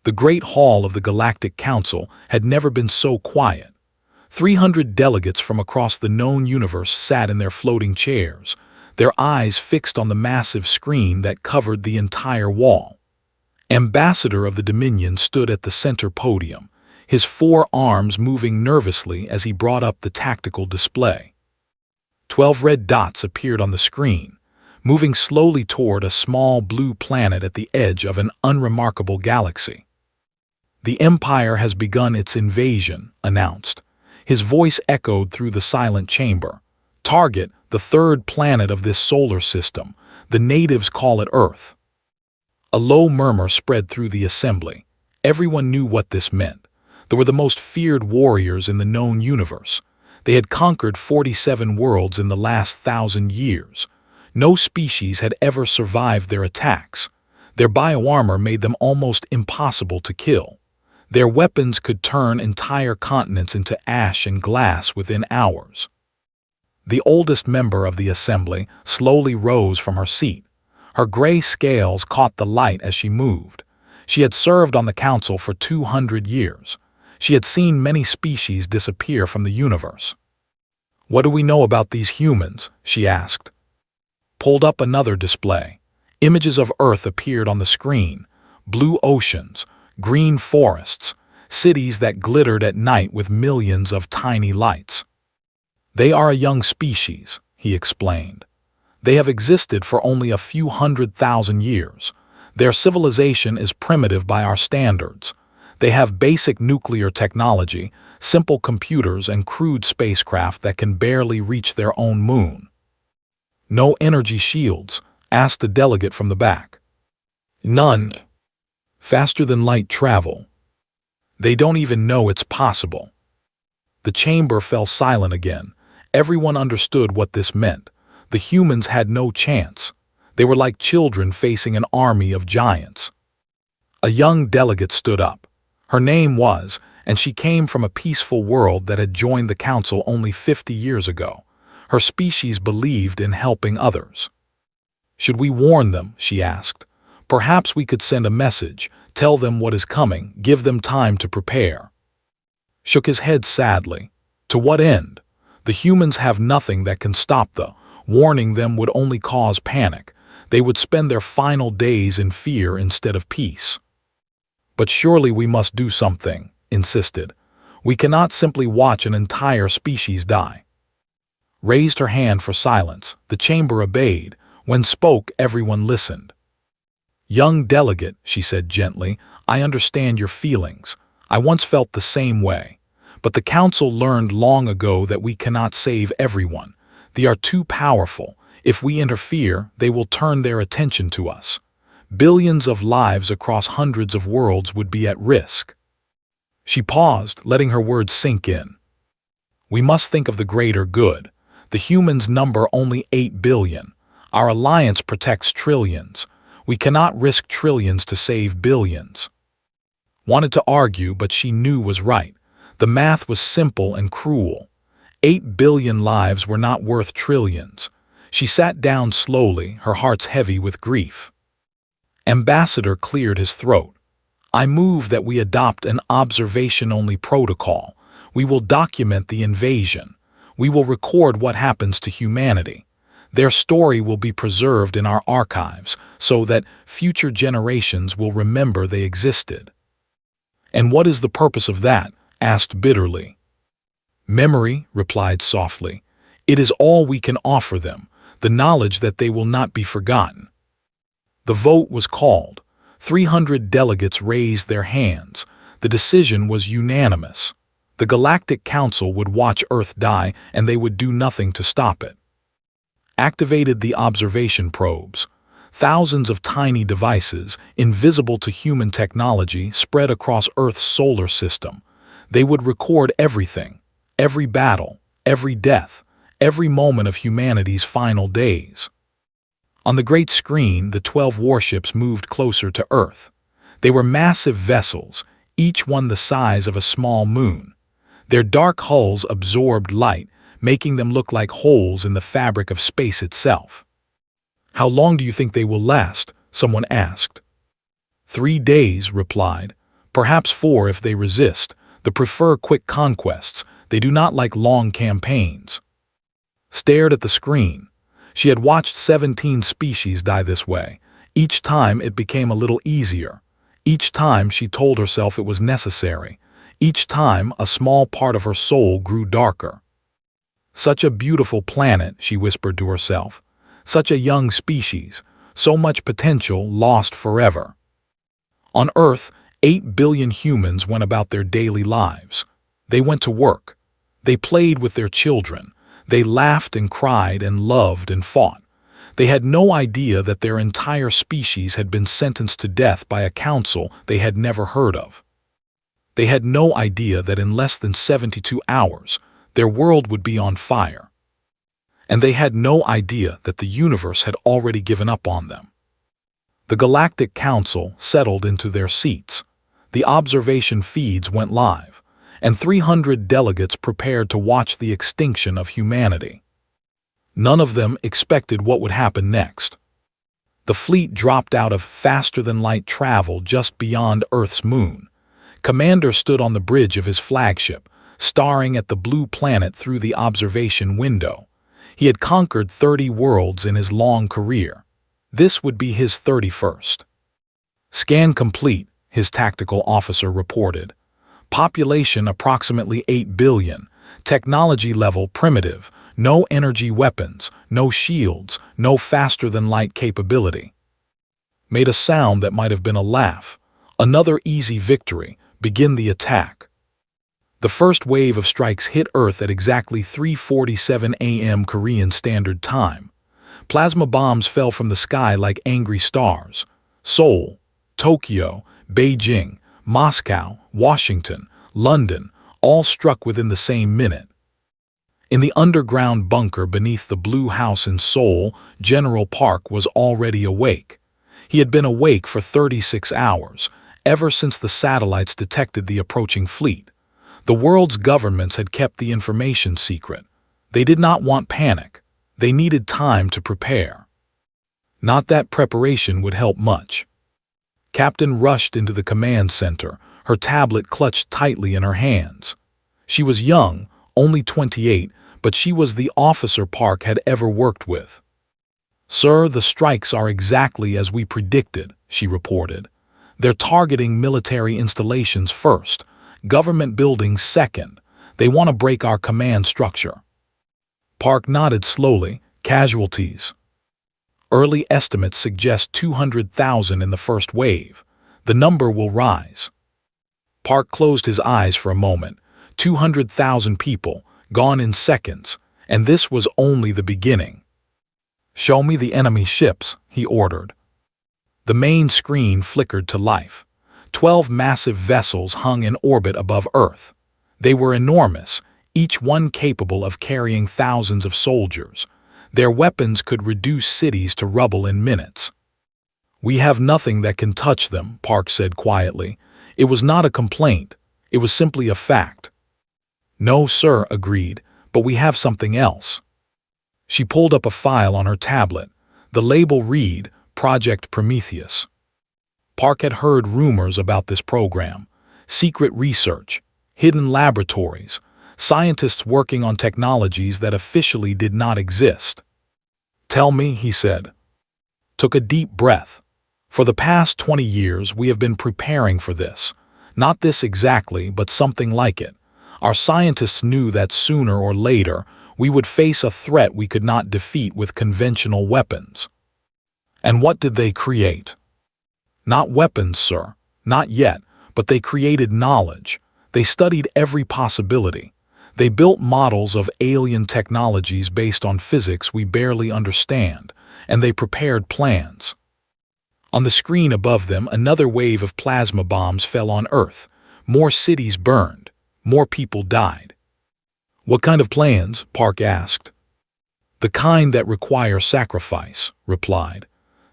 The Great Hall of the Galactic Council had never been so quiet. 300 delegates from across the known universe sat in their floating chairs, their eyes fixed on the massive screen that covered the entire wall. Ambassador of the Dominion stood at the center podium, his 4 arms moving nervously as he brought up the tactical display. 12 red dots appeared on the screen, moving slowly toward a small blue planet at the edge of an unremarkable galaxy. "The Empire has begun its invasion," announced. His voice echoed through the silent chamber. "Target the 3rd planet of this solar system. The natives call it Earth." A low murmur spread through the assembly. Everyone knew what this meant. They were the most feared warriors in the known universe. They had conquered 47 worlds in the last 1,000 years. No species had ever survived their attacks. Their bioarmor made them almost impossible to kill. Their weapons could turn entire continents into ash and glass within hours. The oldest member of the assembly slowly rose from her seat. Her gray scales caught the light as she moved. She had served on the council for 200 years. She had seen many species disappear from the universe. "What do we know about these humans?" she asked. Pulled up another display. Images of Earth appeared on the screen. Blue oceans, green forests, cities that glittered at night with millions of tiny lights. "They are a young species," he explained. "They have existed for only a few 100,000 years. Their civilization is primitive by our standards. They have basic nuclear technology, simple computers, and crude spacecraft that can barely reach their own moon." "No energy shields?" asked a delegate from the back. "None. Faster than light travel. They don't even know it's possible." The chamber fell silent again. Everyone understood what this meant. The humans had no chance. They were like children facing an army of giants. A young delegate stood up. Her name was, and she came from a peaceful world that had joined the council only 50 years ago. Her species believed in helping others. "Should we warn them?" she asked. "Perhaps we could send a message, tell them what is coming, give them time to prepare." Shook his head sadly. "To what end? The humans have nothing that can stop them. Warning them would only cause panic. They would spend their final days in fear instead of peace." "But surely we must do something," insisted. "We cannot simply watch an entire species die." Raised her hand for silence. The chamber obeyed. When spoke, everyone listened. "Young delegate," she said gently, "I understand your feelings. I once felt the same way. But the council learned long ago that we cannot save everyone. They are too powerful. If we interfere, they will turn their attention to us. Billions of lives across hundreds of worlds would be at risk." She paused, letting her words sink in. "We must think of the greater good. The humans number only 8 billion. Our alliance protects trillions. We cannot risk trillions to save billions." Wanted to argue, but she knew was right. The math was simple and cruel. 8 billion lives were not worth trillions. She sat down slowly, her heart heavy with grief. Ambassador cleared his throat. "I move that we adopt an observation-only protocol. We will document the invasion. We will record what happens to humanity. Their story will be preserved in our archives so that future generations will remember they existed." "And what is the purpose of that?" asked bitterly. "Memory," replied softly. "It is all we can offer them, the knowledge that they will not be forgotten." The vote was called. 300 delegates raised their hands. The decision was unanimous. The Galactic Council would watch Earth die, and they would do nothing to stop it. Activated the observation probes. Thousands of tiny devices, invisible to human technology, spread across Earth's solar system. They would record everything, every battle, every death, every moment of humanity's final days. On the great screen, the 12 warships moved closer to Earth. They were massive vessels, each one the size of a small moon. Their dark hulls absorbed light, making them look like holes in the fabric of space itself. "How long do you think they will last?" someone asked. 3 days, replied. Perhaps 4 if they resist. They prefer quick conquests. They do not like long campaigns. Stared at the screen. She had watched 17 species die this way. Each time it became a little easier. Each time she told herself it was necessary. Each time a small part of her soul grew darker. Such a beautiful planet, she whispered to herself. Such a young species. So much potential lost forever. On Earth, 8 billion humans went about their daily lives. They went to work. They played with their children. They laughed and cried and loved and fought. They had no idea that their entire species had been sentenced to death by a council they had never heard of. They had no idea that in less than 72 hours, their world would be on fire. And they had no idea that the universe had already given up on them. The Galactic Council settled into their seats. The observation feeds went live, and 300 delegates prepared to watch the extinction of humanity. None of them expected what would happen next. The fleet dropped out of faster-than-light travel just beyond Earth's moon. Commander stood on the bridge of his flagship, staring at the blue planet through the observation window. He had conquered 30 worlds in his long career. This would be his 31st. Scan complete, his tactical officer reported. Population approximately 8 billion. Technology level primitive. No energy weapons, no shields, no faster-than-light capability. Made a sound that might have been a laugh. Another easy victory. Begin the attack. The first wave of strikes hit Earth at exactly 3:47 a.m. Korean Standard Time. Plasma bombs fell from the sky like angry stars. Seoul, Tokyo, Beijing, Moscow, Washington, London, all struck within the same minute. In the underground bunker beneath the Blue House in Seoul, General Park was already awake. He had been awake for 36 hours, ever since the satellites detected the approaching fleet. The world's governments had kept the information secret. They did not want panic. They needed time to prepare. Not that preparation would help much. Captain rushed into the command center, her tablet clutched tightly in her hands. She was young, only 28, but she was the officer Park had ever worked with. "Sir, the strikes are exactly as we predicted," she reported. "They're targeting military installations first, government buildings second. They want to break our command structure." Park nodded slowly. Casualties. Early estimates suggest 200,000 in the first wave. The number will rise. Park closed his eyes for a moment. 200,000 people, gone in seconds, and this was only the beginning. "Show me the enemy ships," he ordered. The main screen flickered to life. 12 massive vessels hung in orbit above Earth. They were enormous, each one capable of carrying thousands of soldiers. Their weapons could reduce cities to rubble in minutes. "We have nothing that can touch them," Park said quietly. It was not a complaint. It was simply a fact. "No, sir," agreed, "but we have something else." She pulled up a file on her tablet. The label read, Project Prometheus. Park had heard rumors about this program. Secret research, hidden laboratories, scientists working on technologies that officially did not exist. "Tell me," he said. Took a deep breath. "For the past 20 years we have been preparing for this. Not this exactly, but something like it. Our scientists knew that sooner or later we would face a threat we could not defeat with conventional weapons." "And what did they create?" "Not weapons, sir. Not yet, but they created knowledge. They studied every possibility. They built models of alien technologies based on physics we barely understand, and they prepared plans." On the screen above them, another wave of plasma bombs fell on Earth. More cities burned. More people died. "What kind of plans?" Park asked. "The kind that require sacrifice," replied.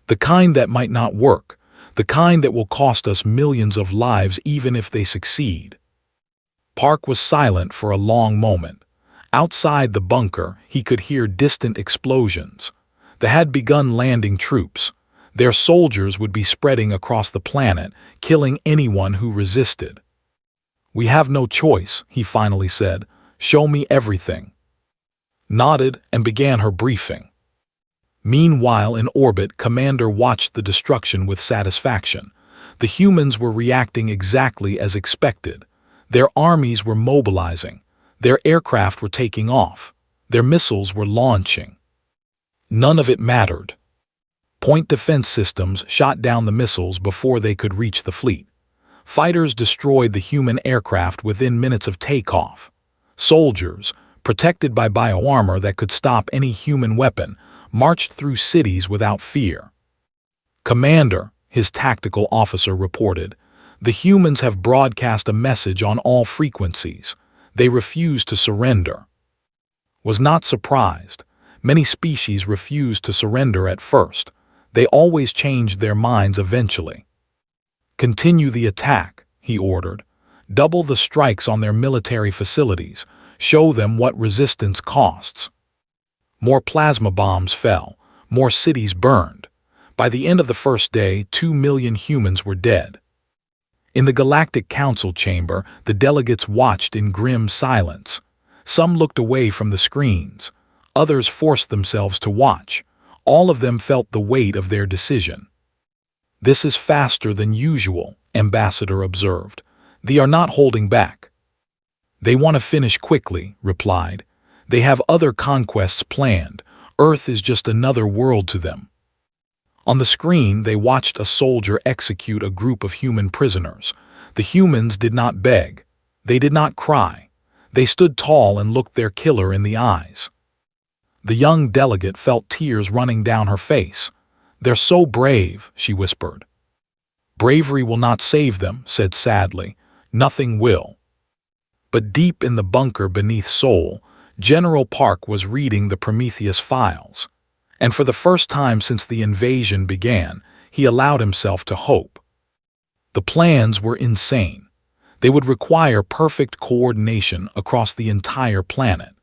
"The kind that might not work. The kind that will cost us millions of lives even if they succeed." Park was silent for a long moment. Outside the bunker, he could hear distant explosions. They had begun landing troops. Their soldiers would be spreading across the planet, killing anyone who resisted. "We have no choice," he finally said. "Show me everything." Nodded and began her briefing. Meanwhile, in orbit, Commander watched the destruction with satisfaction. The humans were reacting exactly as expected. Their armies were mobilizing. Their aircraft were taking off. Their missiles were launching. None of it mattered. Point defense systems shot down the missiles before they could reach the fleet. Fighters destroyed the human aircraft within minutes of takeoff. Soldiers, protected by bioarmor that could stop any human weapon, marched through cities without fear. "Commander," his tactical officer reported, "the humans have broadcast a message on all frequencies. They refuse to surrender." Was not surprised. Many species refused to surrender at first. They always changed their minds eventually. "Continue the attack," he ordered. "Double the strikes on their military facilities. Show them what resistance costs." More plasma bombs fell. More cities burned. By the end of the first day, 2 million humans were dead. In the Galactic Council chamber, the delegates watched in grim silence. Some looked away from the screens. Others forced themselves to watch. All of them felt the weight of their decision. "This is faster than usual," Ambassador observed. "They are not holding back." "They want to finish quickly," replied. "They have other conquests planned. Earth is just another world to them." On the screen, they watched a soldier execute a group of human prisoners. The humans did not beg. They did not cry. They stood tall and looked their killer in the eyes. The young delegate felt tears running down her face. "They're so brave," she whispered. "Bravery will not save them," said sadly. "Nothing will." But deep in the bunker beneath Seoul, General Park was reading the Prometheus files. And for the first time since the invasion began, he allowed himself to hope. The plans were insane. They would require perfect coordination across the entire planet.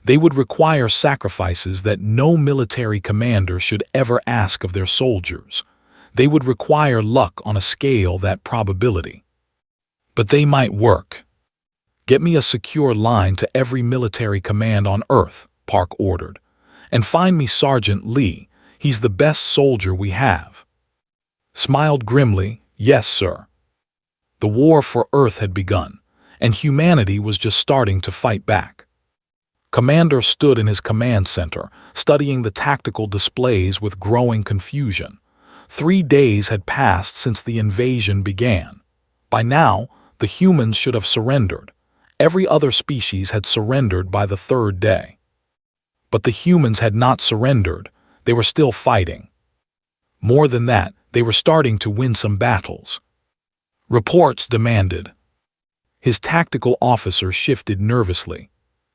They would require sacrifices that no military commander should ever ask of their soldiers. They would require luck on a scale that probability. But they might work. "Get me a secure line to every military command on Earth," Park ordered. "And find me Sergeant Lee. He's the best soldier we have." Smiled grimly, "Yes, sir." The war for Earth had begun, and humanity was just starting to fight back. Commander stood in his command center, studying the tactical displays with growing confusion. 3 days had passed since the invasion began. By now, the humans should have surrendered. Every other species had surrendered by the 3rd day. But the humans had not surrendered. They were still fighting. More than that, they were starting to win some battles. Reports demanded. His tactical officer shifted nervously.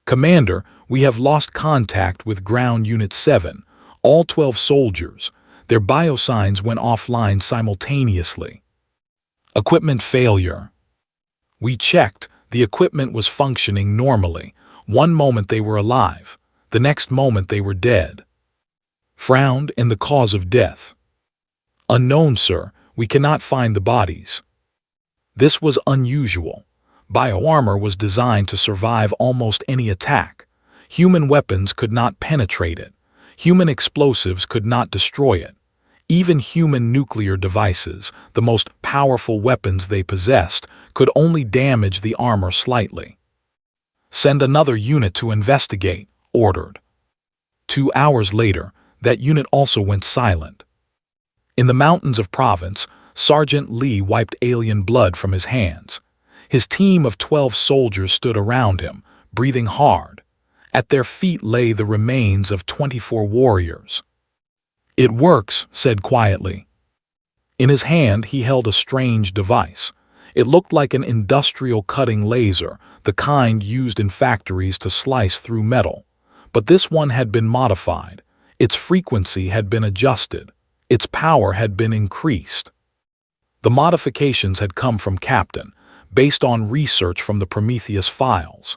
"Commander, we have lost contact with Ground Unit 7, all 12 soldiers. Their biosigns went offline simultaneously." "Equipment failure." "We checked. The equipment was functioning normally. One moment they were alive. The next moment they were dead." Frowned, "And the cause of death?" "Unknown, sir. We cannot find the bodies." This was unusual. Bioarmor was designed to survive almost any attack. Human weapons could not penetrate it. Human explosives could not destroy it. Even human nuclear devices, the most powerful weapons they possessed, could only damage the armor slightly. "Send another unit to investigate," ordered. 2 hours later, that unit also went silent. In the mountains of Province, Sergeant Lee wiped alien blood from his hands. His team of 12 soldiers stood around him, breathing hard. At their feet lay the remains of 24 warriors. "It works," said quietly. In his hand he held a strange device. It looked like an industrial cutting laser, the kind used in factories to slice through metal. But this one had been modified. Its frequency had been adjusted. Its power had been increased. The modifications had come from Captain, based on research from the Prometheus files.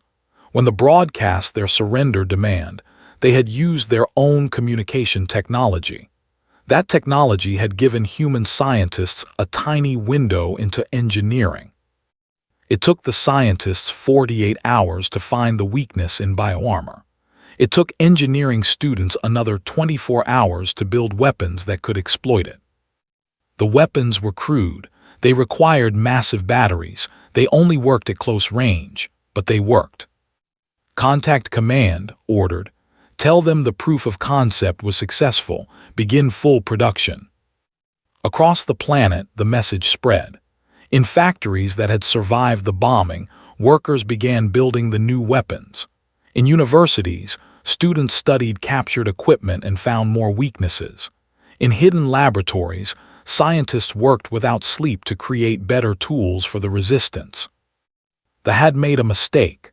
When the broadcast their surrender demand, they had used their own communication technology. That technology had given human scientists a tiny window into engineering. It took the scientists 48 hours to find the weakness in bioarmor. It took engineering students another 24 hours to build weapons that could exploit it. The weapons were crude. They required massive batteries. They only worked at close range, but they worked. Contact Command ordered, "Tell them the proof of concept was successful. Begin full production." Across the planet, the message spread. In factories that had survived the bombing, workers began building the new weapons. In universities, students studied captured equipment and found more weaknesses. In hidden laboratories, scientists worked without sleep to create better tools for the resistance. They had made a mistake.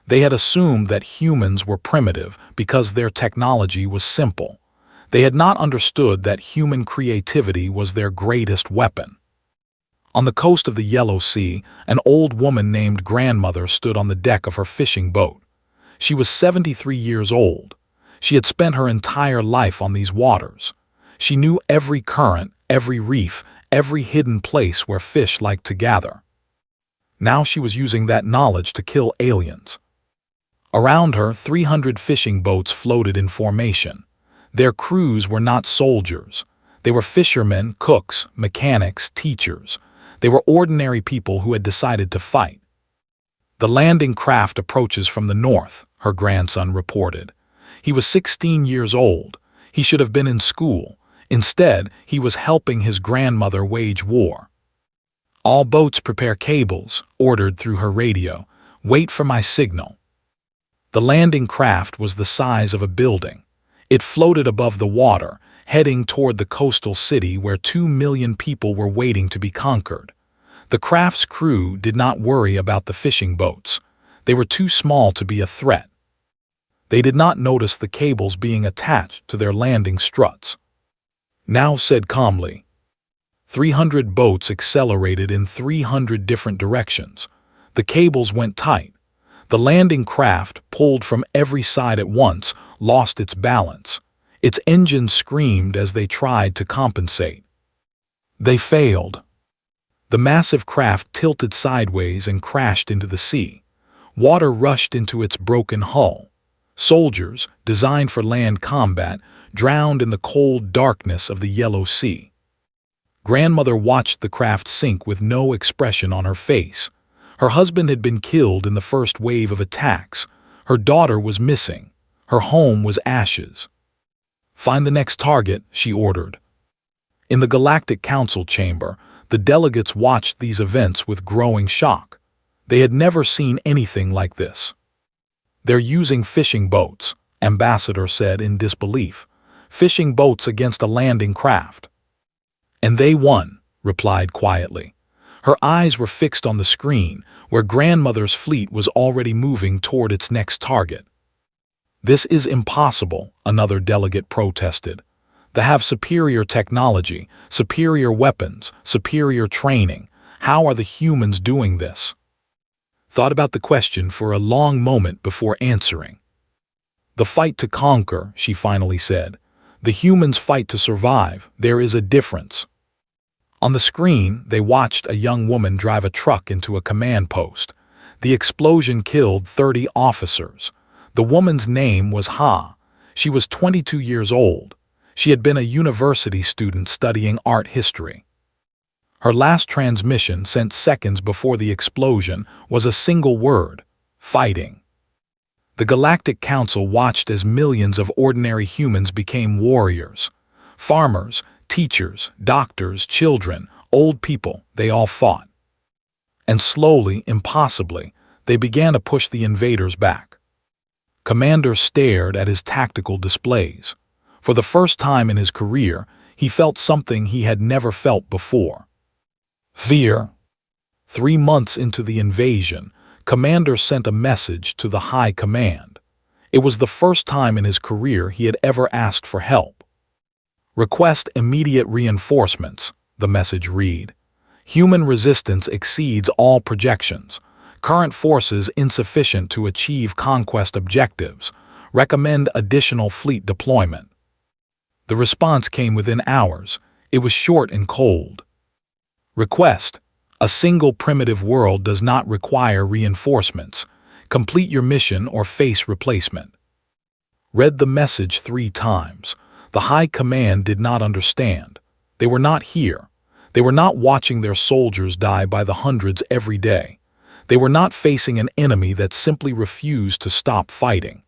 They had assumed that humans were primitive because their technology was simple. They had not understood that human creativity was their greatest weapon. On the coast of the Yellow Sea, an old woman named Grandmother stood on the deck of her fishing boat. She was 73 years old. She had spent her entire life on these waters. She knew every current, every reef, every hidden place where fish liked to gather. Now she was using that knowledge to kill aliens. Around her, 300 fishing boats floated in formation. Their crews were not soldiers. They were fishermen, cooks, mechanics, teachers. They were ordinary people who had decided to fight. "The landing craft approaches from the north," her grandson reported. He was 16 years old. He should have been in school. Instead, he was helping his grandmother wage war. "All boats prepare cables," ordered through her radio. "Wait for my signal." The landing craft was the size of a building. It floated above the water, heading toward the coastal city where 2 million people were waiting to be conquered. The craft's crew did not worry about the fishing boats. They were too small to be a threat. They did not notice the cables being attached to their landing struts. Now said calmly. 300 boats accelerated in 300 different directions. The cables went tight. The landing craft, pulled from every side at once, lost its balance. Its engines screamed as they tried to compensate. They failed. The massive craft tilted sideways and crashed into the sea. Water rushed into its broken hull. Soldiers, designed for land combat, drowned in the cold darkness of the Yellow Sea. Grandmother watched the craft sink with no expression on her face. Her husband had been killed in the first wave of attacks. Her daughter was missing. Her home was ashes. "Find the next target," she ordered. In the Galactic Council chamber, the delegates watched these events with growing shock. They had never seen anything like this. "They're using fishing boats," Ambassador said in disbelief. "Fishing boats against a landing craft." "And they won," replied quietly. Her eyes were fixed on the screen, where Grandmother's fleet was already moving toward its next target. "This is impossible," another delegate protested. "They have superior technology, superior weapons, superior training. How are the humans doing this?" Thought about the question for a long moment before answering. "The fight to conquer," she finally said. "The humans fight to survive. There is a difference." On the screen, they watched a young woman drive a truck into a command post. The explosion killed 30 officers. The woman's name was Ha. She was 22 years old. She had been a university student studying art history. Her last transmission, sent seconds before the explosion, was a single word: fighting. The Galactic Council watched as millions of ordinary humans became warriors. Farmers, teachers, doctors, children, old people, they all fought. And slowly, impossibly, they began to push the invaders back. Commander stared at his tactical displays. For the first time in his career, he felt something he had never felt before. Fear. 3 months into the invasion, Commander sent a message to the High Command. It was the first time in his career he had ever asked for help. "Request immediate reinforcements," the message read. "Human resistance exceeds all projections. Current forces insufficient to achieve conquest objectives. Recommend additional fleet deployment." The response came within hours. It was short and cold. Request: a single primitive world does not require reinforcements. Complete your mission or face replacement. Read the message 3 times. The High Command did not understand. They were not here. They were not watching their soldiers die by the hundreds every day. They were not facing an enemy that simply refused to stop fighting.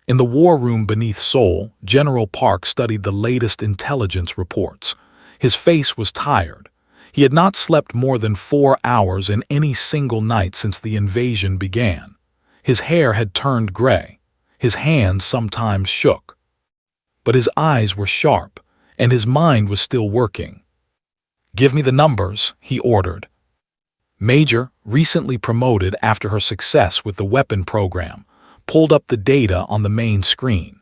In the war room beneath Seoul, General Park studied the latest intelligence reports. His face was tired. He had not slept more than 4 hours in any single night since the invasion began. His hair had turned gray. His hands sometimes shook. But his eyes were sharp, and his mind was still working. "Give me the numbers," he ordered. Major, recently promoted after her success with the weapon program, pulled up the data on the main screen.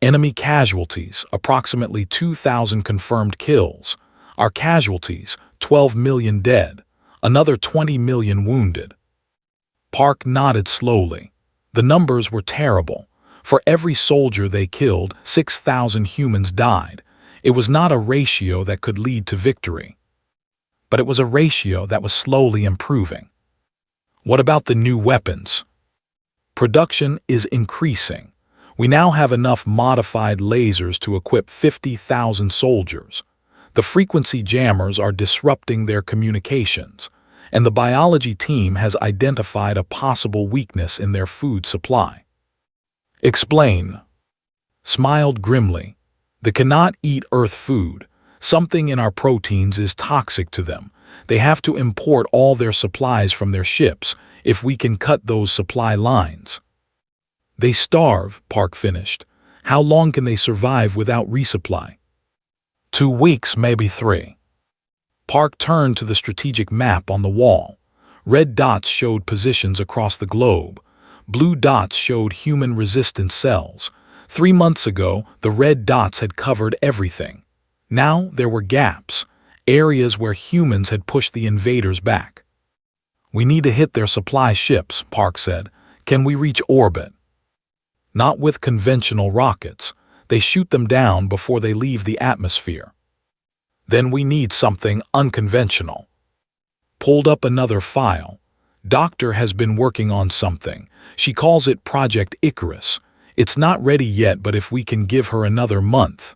Enemy casualties, approximately 2,000 confirmed kills. Our casualties, 12 million dead, another 20 million wounded. Park nodded slowly. The numbers were terrible. For every soldier they killed, 6,000 humans died. It was not a ratio that could lead to victory. But it was a ratio that was slowly improving. What about the new weapons? Production is increasing. We now have enough modified lasers to equip 50,000 soldiers. The frequency jammers are disrupting their communications, and the biology team has identified a possible weakness in their food supply. Explain. Smiled grimly. They cannot eat Earth food. Something in our proteins is toxic to them. They have to import all their supplies from their ships if we can cut those supply lines. They starve, Park finished. How long can they survive without resupply? 2 weeks, maybe 3. Park turned to the strategic map on the wall. Red dots showed positions across the globe. Blue dots showed human-resistant cells. 3 months ago, the red dots had covered everything. Now there were gaps, areas where humans had pushed the invaders back. "We need to hit their supply ships," Park said. "Can we reach orbit?" "Not with conventional rockets. They shoot them down before they leave the atmosphere." "Then we need something unconventional." Pulled up another file. Doctor has been working on something. She calls it Project Icarus. It's not ready yet, but if we can give her another month.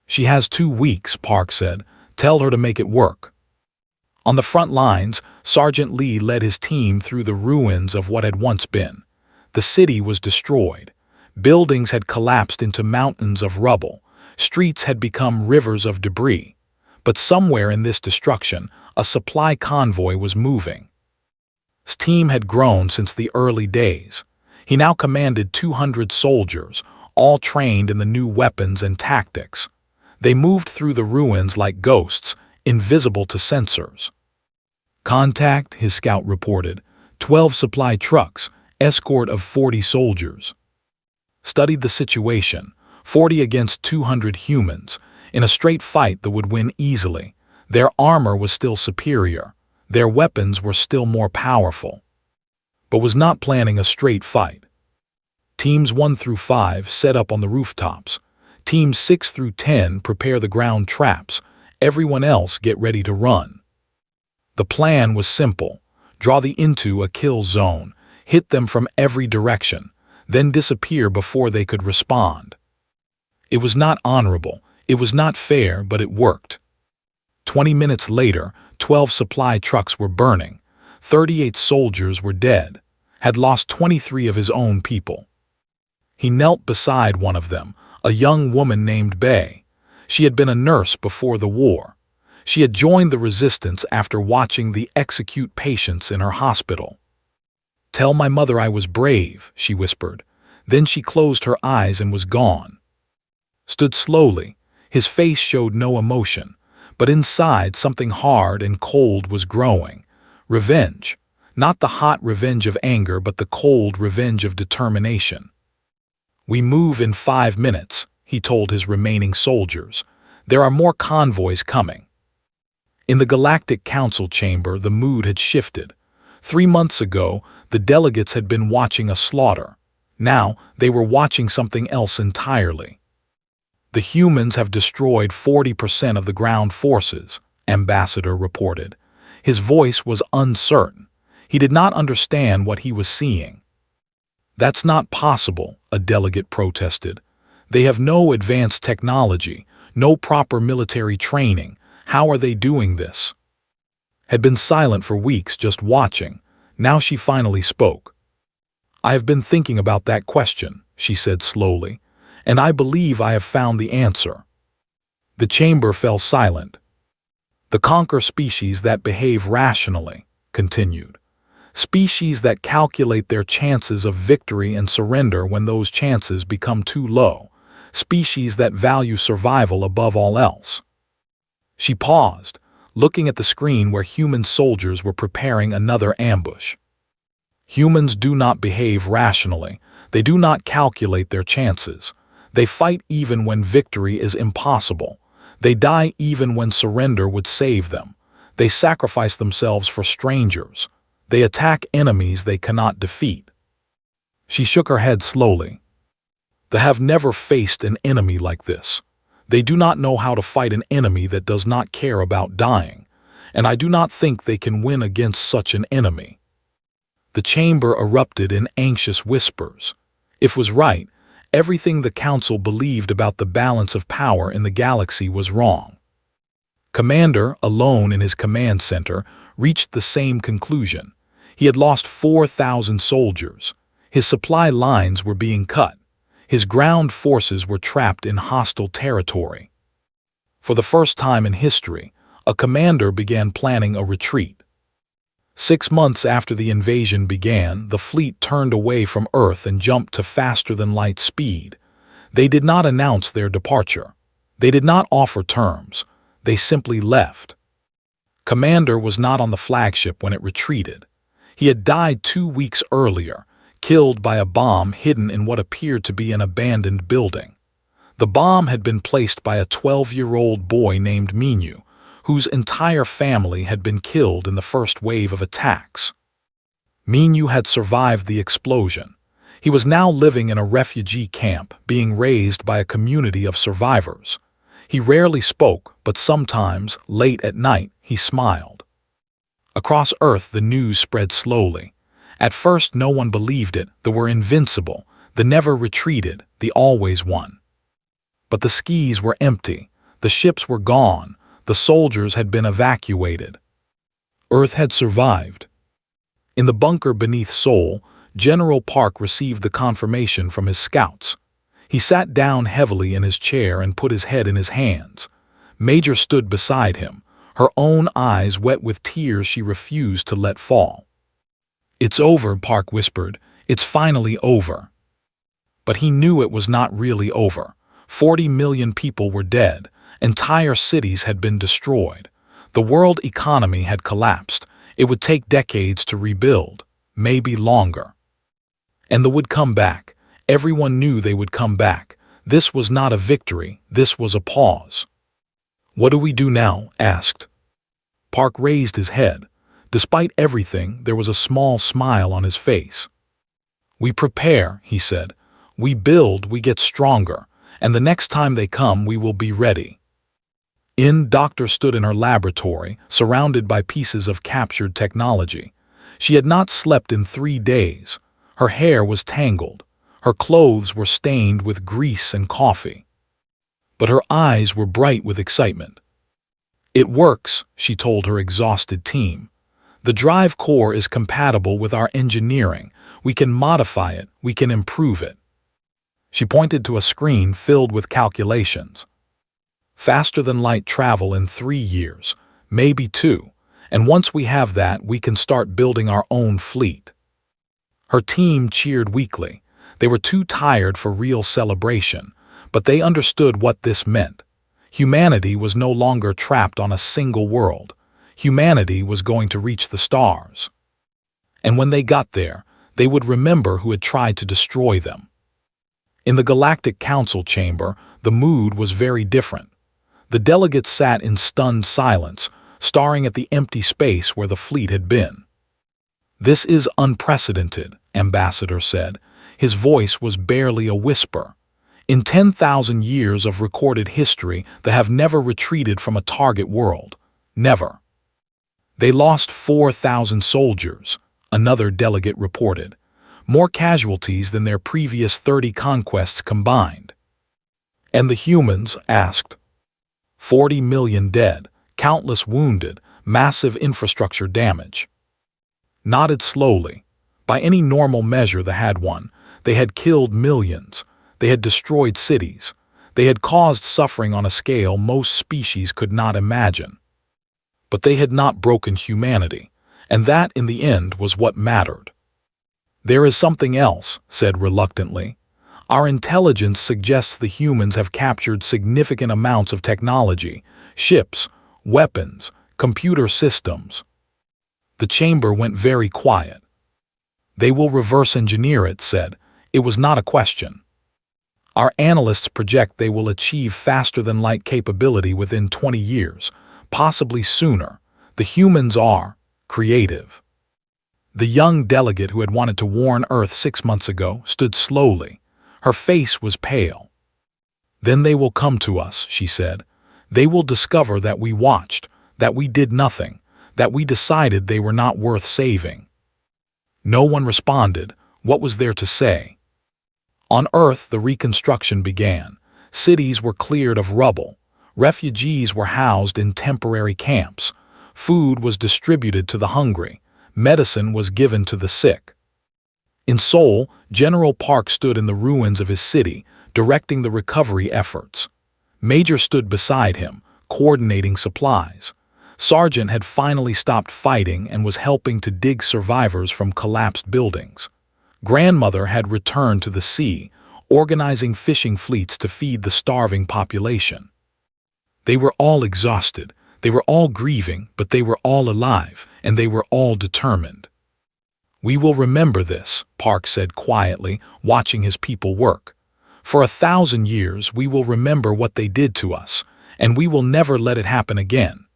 "She has 2 weeks, Park said. "Tell her to make it work." On the front lines, Sergeant Lee led his team through the ruins of what had once been. The city was destroyed. Buildings had collapsed into mountains of rubble. Streets had become rivers of debris. But somewhere in this destruction, a supply convoy was moving. His team had grown since the early days. He now commanded 200 soldiers, all trained in the new weapons and tactics. They moved through the ruins like ghosts, invisible to sensors. "Contact," his scout reported. 12 supply trucks, escort of 40 soldiers. Studied the situation. 40 against 200 humans. In a straight fight that would win easily. Their armor was still superior. Their weapons were still more powerful. But was not planning a straight fight. Teams 1 through 5 set up on the rooftops. Teams 6 through 10 prepare the ground traps. Everyone else get ready to run. The plan was simple. Draw the into a kill zone. Hit them from every direction. Then disappear before they could respond. It was not honorable. It was not fair, but it worked. 20 minutes later, 12 supply trucks were burning. 38 soldiers were dead. Had lost 23 of his own people. He knelt beside one of them, a young woman named Bay. She had been a nurse before the war. She had joined the resistance after watching the execute patients in her hospital. "Tell my mother I was brave," she whispered. Then she closed her eyes and was gone. Stood slowly. His face showed no emotion, but inside something hard and cold was growing. Revenge. Not the hot revenge of anger, but the cold revenge of determination. "We move in 5 minutes," he told his remaining soldiers. "There are more convoys coming." In the Galactic Council chamber, the mood had shifted. 3 months ago, the delegates had been watching a slaughter. Now, they were watching something else entirely. The humans have destroyed 40% of the ground forces, Ambassador reported. His voice was uncertain. He did not understand what he was seeing. That's not possible, a delegate protested. They have no advanced technology, no proper military training. How are they doing this? Had been silent for weeks, just watching. Now she finally spoke. I have been thinking about that question, she said slowly, and I believe I have found the answer. The chamber fell silent. The conquer species that behave rationally, continued. Species that calculate their chances of victory and surrender when those chances become too low. Species that value survival above all else. She paused, looking at the screen where human soldiers were preparing another ambush. Humans do not behave rationally. They do not calculate their chances. They fight even when victory is impossible. They die even when surrender would save them. They sacrifice themselves for strangers. They attack enemies they cannot defeat. She shook her head slowly. They have never faced an enemy like this. They do not know how to fight an enemy that does not care about dying, and I do not think they can win against such an enemy. The chamber erupted in anxious whispers. If was right, everything the council believed about the balance of power in the galaxy was wrong. Commander, alone in his command center, reached the same conclusion. He had lost 4,000 soldiers. His supply lines were being cut. His ground forces were trapped in hostile territory. For the first time in history, a commander began planning a retreat. 6 months after the invasion began, the fleet turned away from Earth and jumped to faster-than-light speed. They did not announce their departure. They did not offer terms. They simply left. Commander was not on the flagship when it retreated. He had died 2 weeks earlier, killed by a bomb hidden in what appeared to be an abandoned building. The bomb had been placed by a 12-year-old boy named Minyu, whose entire family had been killed in the first wave of attacks. Minyu had survived the explosion. He was now living in a refugee camp, being raised by a community of survivors. He rarely spoke, but sometimes, late at night, he smiled. Across Earth, the news spread slowly. At first, no one believed it. They were invincible. They never retreated. They always won. But the skis were empty. The ships were gone. The soldiers had been evacuated. Earth had survived. In the bunker beneath Seoul, General Park received the confirmation from his scouts. He sat down heavily in his chair and put his head in his hands. Major stood beside him, her own eyes wet with tears she refused to let fall. "It's over," Park whispered. "It's finally over." But he knew it was not really over. 40 million people were dead. Entire cities had been destroyed. The world economy had collapsed. It would take decades to rebuild, maybe longer. And they would come back. Everyone knew they would come back. This was not a victory. This was a pause. "What do we do now?" asked. Park raised his head. Despite everything, there was a small smile on his face. "We prepare," he said. "We build, we get stronger, and the next time they come, we will be ready." Doctor stood in her laboratory, surrounded by pieces of captured technology. She had not slept in 3 days. Her hair was tangled. Her clothes were stained with grease and coffee. But her eyes were bright with excitement. "It works," she told her exhausted team. "The drive core is compatible with our engineering. We can modify it. We can improve it." She pointed to a screen filled with calculations. "Faster-than-light travel in 3 years, maybe 2, and once we have that, we can start building our own fleet." Her team cheered weakly. They were too tired for real celebration, but they understood what this meant. Humanity was no longer trapped on a single world. Humanity was going to reach the stars. And when they got there, they would remember who had tried to destroy them. In the Galactic Council chamber, the mood was very different. The delegates sat in stunned silence, staring at the empty space where the fleet had been. "This is unprecedented," Ambassador said. His voice was barely a whisper. In 10,000 years of recorded history, they have never retreated from a target world. Never. They lost 4,000 soldiers, another delegate reported. More casualties than their previous 30 conquests combined. And the humans asked. 40 million dead, countless wounded, massive infrastructure damage. Nodded slowly. By any normal measure they had won. They had killed millions. They had destroyed cities. They had caused suffering on a scale most species could not imagine. But they had not broken humanity, and that in the end was what mattered. There is something else, said reluctantly. Our intelligence suggests the humans have captured significant amounts of technology, ships, weapons, computer systems. The chamber went very quiet. They will reverse engineer it, said. It was not a question. Our analysts project they will achieve faster-than-light capability within 20 years, possibly sooner. The humans are creative. The young delegate who had wanted to warn Earth 6 months ago stood slowly. Her face was pale. Then they will come to us, she said. They will discover that we watched, that we did nothing, that we decided they were not worth saving. No one responded. What was there to say? On Earth, the reconstruction began. Cities were cleared of rubble. Refugees were housed in temporary camps. Food was distributed to the hungry. Medicine was given to the sick. In Seoul, General Park stood in the ruins of his city, directing the recovery efforts. Major stood beside him, coordinating supplies. Sergeant had finally stopped fighting and was helping to dig survivors from collapsed buildings. Grandmother had returned to the sea, organizing fishing fleets to feed the starving population. They were all exhausted, they were all grieving, but they were all alive, and they were all determined. We will remember this, Park said quietly, watching his people work. For 1,000 years we will remember what they did to us, and we will never let it happen again.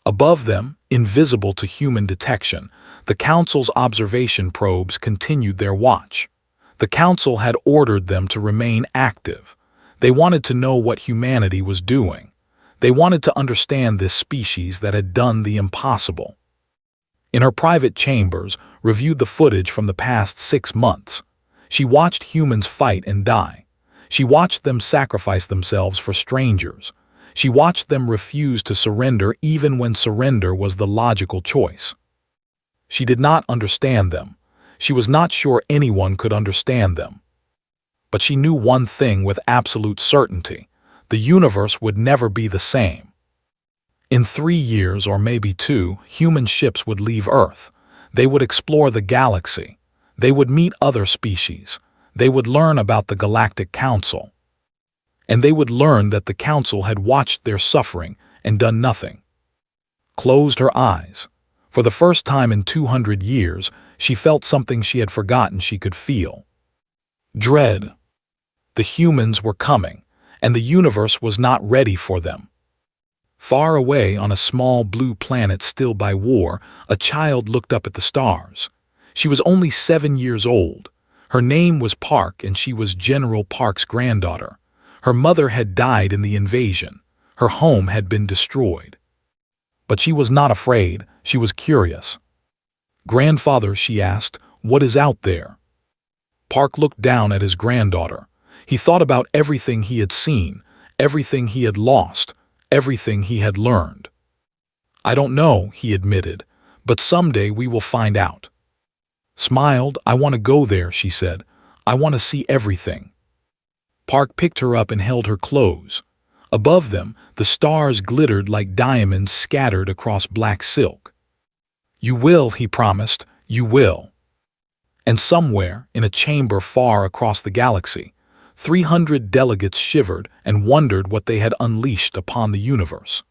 Above them, invisible to human detection, the Council's observation probes continued their watch. The Council had ordered them to remain active. They wanted to know what humanity was doing. They wanted to understand this species that had done the impossible. In her private chambers, reviewed the footage from the past 6 months. She watched humans fight and die. She watched them sacrifice themselves for strangers. She watched them refuse to surrender even when surrender was the logical choice. She did not understand them. She was not sure anyone could understand them. But she knew one thing with absolute certainty. The universe would never be the same. In 3 years, or maybe 2, human ships would leave Earth. They would explore the galaxy. They would meet other species. They would learn about the Galactic Council. And they would learn that the Council had watched their suffering and done nothing. Closed her eyes. For the first time in 200 years, she felt something she had forgotten she could feel. Dread. The humans were coming, and the universe was not ready for them. Far away on a small blue planet still by war, a child looked up at the stars. She was only 7 years old. Her name was Park, and she was General Park's granddaughter. Her mother had died in the invasion. Her home had been destroyed. But she was not afraid. She was curious. "Grandfather," she asked, "what is out there?" Park looked down at his granddaughter. He thought about everything he had seen, everything he had lost, everything he had learned. "I don't know," he admitted, "but someday we will find out." Smiled. "I want to go there," she said. "I want to see everything." Park picked her up and held her close. Above them, the stars glittered like diamonds scattered across black silk. "You will," he promised, "you will." And somewhere, in a chamber far across the galaxy, 300 delegates shivered and wondered what they had unleashed upon the universe.